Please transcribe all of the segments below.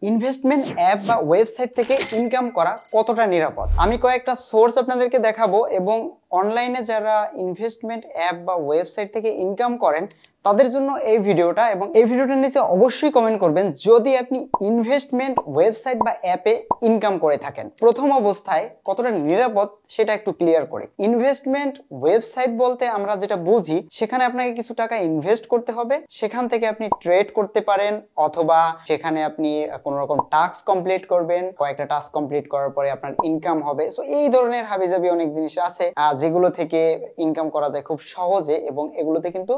Investment app বা website থেকে income করা কতটা নিরাপদ আমি কয়েকটা সোর্স আপনাদেরকে দেখাবো এবং অনলাইনে যারা ইনভেস্টমেন্ট অ্যাপ বা ওয়েবসাইট থেকে ইনকাম করেন তাদের জন্য এই ভিডিওটা এবং এই ভিডিওটার নিচে অবশ্যই কমেন্ট করবেন যদি আপনি ইনভেস্টমেন্ট ওয়েবসাইট বা অ্যাপে ইনকাম করে থাকেন। প্রথম অবস্থায় কতটা নিরাপদ সেটা একটু ক্লিয়ার করি। ইনভেস্টমেন্ট ওয়েবসাইট বলতে আমরা যেটা বুঝি সেখানে আপনাকে কিছু টাকা ইনভেস্ট করতে হবে, সেখান থেকে আপনি ট্রেড করতে পারেন অথবা সেখানে আপনি কোনো রকম টাস্ক কমপ্লিট করবেন, কয়েকটা টাস্ক কমপ্লিট করার পরে আপনার ইনকাম হবে। সো এই ধরনের হাবিজাবি অনেক জিনিস আছে যেগুলো থেকে ইনকাম করা যায় খুব সহজে এবং এগুলোতে কিন্তু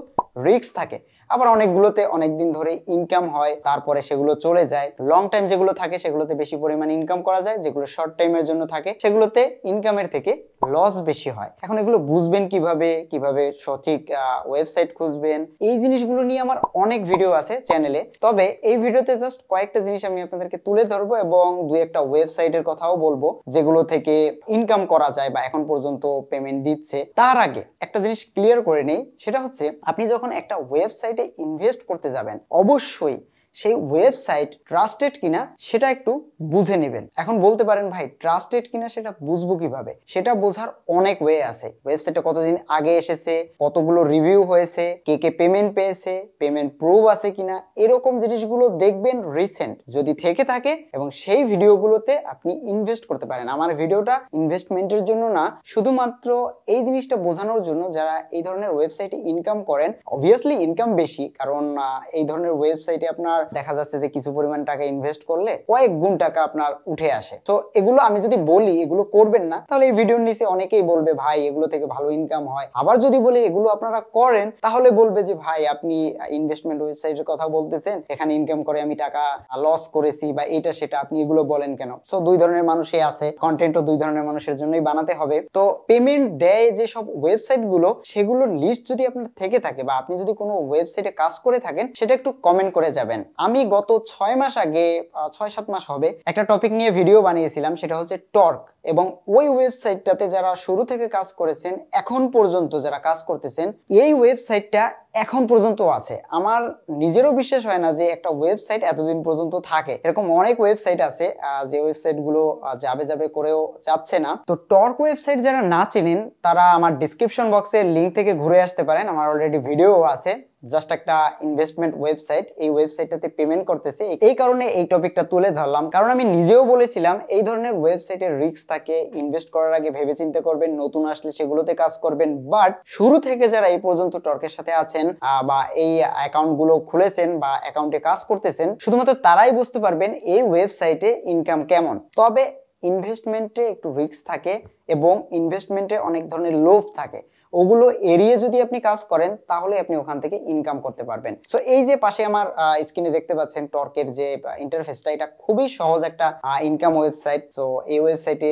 রিস্ক থাকে। আবার অনেকগুলোতে অনেকদিন ধরে ইনকাম হয়, তারপরে সেগুলো চলে যায়। লং টাইম যেগুলো থাকে সেগুলোতে বেশি পরিমাণে ইনকাম করা যায়, যেগুলো শর্ট টাইমের জন্য থাকে সেগুলোতে ইনকামের থেকে লস বেশি হয়। এখন এগুলো বুঝবেন কিভাবে, কিভাবে সঠিক ওয়েবসাইট খুঁজবেন, এই জিনিসগুলো নিয়ে আমার অনেক ভিডিও আছে চ্যানেলে। তবে এই ভিডিওতে জাস্ট কয়েকটা জিনিস আমি আপনাদেরকে তুলে ধরবো এবং দুই একটা ওয়েবসাইটের কথাও বলবো যেগুলো থেকে ইনকাম করা যায় বা এখন পর্যন্ত পেমেন্ট দিচ্ছে। তার আগে একটা জিনিস ক্লিয়ার করে নেই, সেটা হচ্ছে আপনি যখন একটা ওয়েবসাইটে ইনভেস্ট করতে যাবেন অবশ্যই সেই ওয়েবসাইট ট্রাস্টেড কিনা সেটা একটু বুঝে নেবেন। এখন বলতে পারেন ভাই ট্রাস্টেড কিনা সেটা বুঝবো কিভাবে? সেটা বোঝার অনেক ওয়ে আছে। ওয়েবসাইটে কতদিন আগে এসেছে, কতগুলো রিভিউ হয়েছে, কে কে পেমেন্ট পেয়েছে, পেমেন্ট প্রুফ আছে কিনা, এরকম জিনিসগুলো দেখবেন রিসেন্ট যদি থেকে থাকে এবং সেই ভিডিওগুলোতে আপনি ইনভেস্ট করতে পারেন। আমার ভিডিওটা ইনভেস্টমেন্টের জন্য না, শুধুমাত্র এই জিনিসটা বোঝানোর জন্য যারা এই ধরনের ওয়েবসাইটে ইনকাম করেন। অবভিয়াসলি ইনকাম বেশি, কারণ এই ধরনের ওয়েবসাইটে আপনার দেখা যাচ্ছে যে কিছু পরিমাণ টাকা ইনভেস্ট করলে কয়েক গুণ টাকা আপনার উঠে আসে। তো এগুলো আমি যদি বলি এগুলো করবেন না, তাহলে এই ভিডিওর নিচে অনেকেই বলবে ভাই এগুলো থেকে ভালো ইনকাম হয়। আবার যদি বলি এগুলো আপনারা করেন তাহলে বলবে যে ভাই আপনি ইনভেস্টমেন্ট ওয়েবসাইটের কথা বলতেছেন, এখানে ইনকাম করে আমি টাকা লস করেছি বা এটা সেটা, আপনি এগুলো বলেন কেন? সো দুই ধরনের মানুষই আছে, কন্টেন্টও দুই ধরনের মানুষের জন্যই বানাতে হবে। তো পেমেন্ট দেয় যে সব ওয়েবসাইট গুলো, সেগুলোর লিস্ট যদি আপনার থেকে থাকে বা আপনি যদি কোনো ওয়েবসাইটে কাজ করে থাকেন সেটা একটু কমেন্ট করে যাবেন। আমি গত 6 মাস আগে, 6-7 মাস হবে, একটা টপিক নিয়ে ভিডিও বানিয়েছিলাম, সেটা হচ্ছে টর্ক। এবং ওই ওয়েবসাইটটাতে যারা শুরু থেকে কাজ করেছেন, এখন পর্যন্ত যারা কাজ করতেছেন, এই ওয়েবসাইটটা এখন পর্যন্ত আছে। আমার নিজেরও বিশ্বাস হয় না যে একটা ওয়েবসাইট এতদিন পর্যন্ত থাকে। এরকম অনেক ওয়েবসাইট আছে যে ওয়েবসাইট গুলো যাবে যাবে করেও যাচ্ছে না। তো টর্ক ওয়েবসাইট যারা না চেনেন তারা আমার ডিসক্রিপশন বক্সের লিংক থেকে ঘুরে আসতে পারেন, আমার অলরেডি ভিডিও আছে। জাস্ট একটা ইনভেস্টমেন্ট ওয়েবসাইট, এই ওয়েবসাইটটাতে পেমেন্ট করতেছে, এই কারণে এই টপিকটা তুলে ধরলাম। কারণ আমি নিজেও বলেছিলাম এই ধরনের ওয়েবসাইটের রিস্ক থাকে, ইনভেস্ট করার আগে ভেবে চিন্তে করবেন, নতুন আসলে সেগুলোতে কাজ করবেন। বাট শুরু থেকে যারা এই পর্যন্ত টর্কের সাথে আছেন বা এই অ্যাকাউন্ট গুলো খুলেছেন বা অ্যাকাউন্টে কাজ করতেছেন, শুধুমাত্র তারাই বুঝতে পারবেন এই ওয়েবসাইটে ইনকাম কেমন। তবে ইনভেস্টমেন্টে একটু রিস্ক থাকে এবং ইনভেস্টমেন্টে অনেক ধরনের লোভ থাকে, ওগুলো এড়িয়ে যদি আপনি কাজ করেন তাহলে আপনি ওখান থেকে ইনকাম করতে পারবেন। সো এই যে পাশে আমার স্ক্রিনে দেখতে পাচ্ছেন টর্কের যে ইন্টারফেসটা, এটা খুবই সহজ একটা ইনকাম ওয়েবসাইট। সো এই ওয়েবসাইটে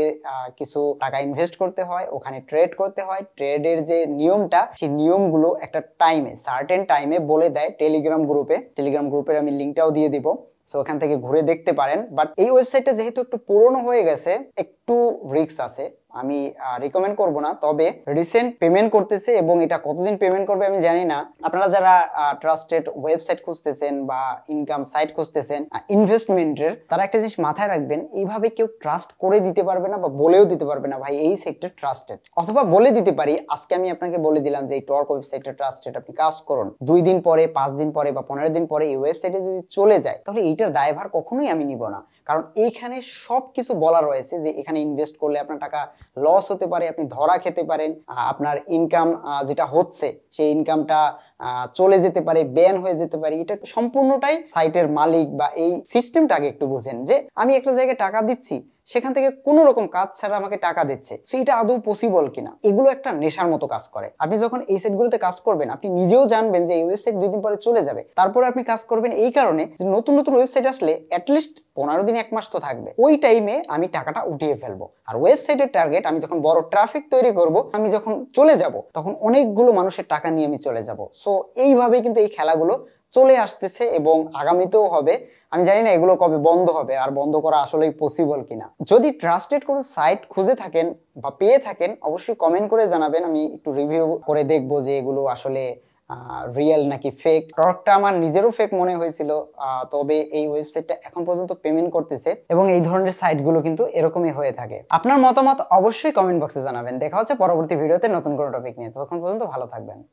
কিছু টাকা ইনভেস্ট করতে হয়, ওখানে ট্রেড করতে হয়। ট্রেডের যে নিয়মটা, সেই নিয়মগুলো একটা টাইমে, সার্টেন টাইমে বলে দেয় টেলিগ্রাম গ্রুপের আমি লিঙ্কটাও দিয়ে দিব, সো ওখান থেকে ঘুরে দেখতে পারেন। বাট এই ওয়েবসাইটটা যেহেতু একটু পুরনো হয়ে গেছে, একটু রিস্ক আছে, আমি রিকমেন্ড করব না। তবে রিসেন্ট পেমেন্ট করতেছে এবং এটা কতদিন পেমেন্ট করবে আমি জানি না। আপনারা যারা ট্রাস্টেড ওয়েবসাইট খুঁজতেছেন বা ইনকাম সাইট খুঁজতেছেন ইনভেস্টমেন্টের, তারা একটা জিনিস মাথায় রাখবেন, এইভাবে কেউ ট্রাস্ট করে দিতে পারবে না বা বলেও দিতে পারবে না ভাই এই সেক্টর ট্রাস্টেড। অথবা বলে দিতে পারি, আজকে আমি আপনাকে বলে দিলাম যে এই টর্ক ওয়েবসাইটটা ট্রাস্টেড, আপনি কাজ করুন। 2 দিন পরে, 5 দিন পরে বা 15 দিন পরে এই ওয়েবসাইটে যদি চলে যায়, তাহলে এইটার দায়ভার কখনোই আমি নিব না। কারণ এইখানে সবকিছু বলা রয়েছে যে এখানে ইনভেস্ট করলে আপনার টাকা লস হতে পারে, আপনি ধরা খেতে পারেন, আপনার ইনকাম যেটা হচ্ছে সেই ইনকামটা চলে যেতে পারে, ব্যান হয়ে যেতে পারে। এটা সম্পূর্ণটাই সাইটের মালিক বা এই সিস্টেমটাকে একটু বুঝেন যে আমি একটা জায়গায় টাকা দিচ্ছি, সেখান থেকে কোনো রকম কাজ ছাড়া আমাকে টাকা দিচ্ছে, সেটা আদৌ পসিবল কিনা। এগুলো একটা নেশার মতো কাজ করে। আপনি যখন এই সাইটগুলোতে কাজ করবেন আপনি নিজেও জানবেন যে এই ওয়েবসাইট 2 দিন পরে চলে যাবে, তারপরে আপনি কাজ করবেন এই কারণে যে নতুন নতুন ওয়েবসাইট আসলে অ্যাটলিস্ট 15 দিন 1 মাস তো থাকবে, ওই টাইমে আমি টাকাটা উঠিয়ে ফেলবো। আর ওয়েবসাইটের টার্গেট, আমি যখন বড় ট্রাফিক তৈরি করব, আমি যখন চলে যাব তখন অনেকগুলো মানুষের টাকা নিয়ে আমি চলে যাব। সো এইভাবেই কিন্তু এই খেলাগুলো চলে আসতেছে এবং আগামীতেও হবে। আমি জানি না এগুলো কবে বন্ধ হবে আর বন্ধ করা আসলেই পসিবল কিনা। যদি ট্রাস্টেড কোনো সাইট খুঁজে থাকেন বা পেয়ে থাকেন অবশ্যই কমেন্ট করে জানাবেন, আমি একটু রিভিউ করে দেখবো যে এগুলো আসলে রিয়েল নাকি ফেক। প্রোডাক্টটা আমার নিজেরও ফেক মনে হয়েছিল, তবে এই ওয়েবসাইটটা এখন পর্যন্ত পেমেন্ট করতেছে এবং এই ধরনের সাইটগুলো কিন্তু এরকমই হয়ে থাকে। আপনার মতামত অবশ্যই কমেন্ট বক্সে জানাবেন। দেখা হচ্ছে পরবর্তী ভিডিওতে নতুন কোনো টপিক নিয়ে। ততক্ষণ পর্যন্ত ভালো থাকবেন।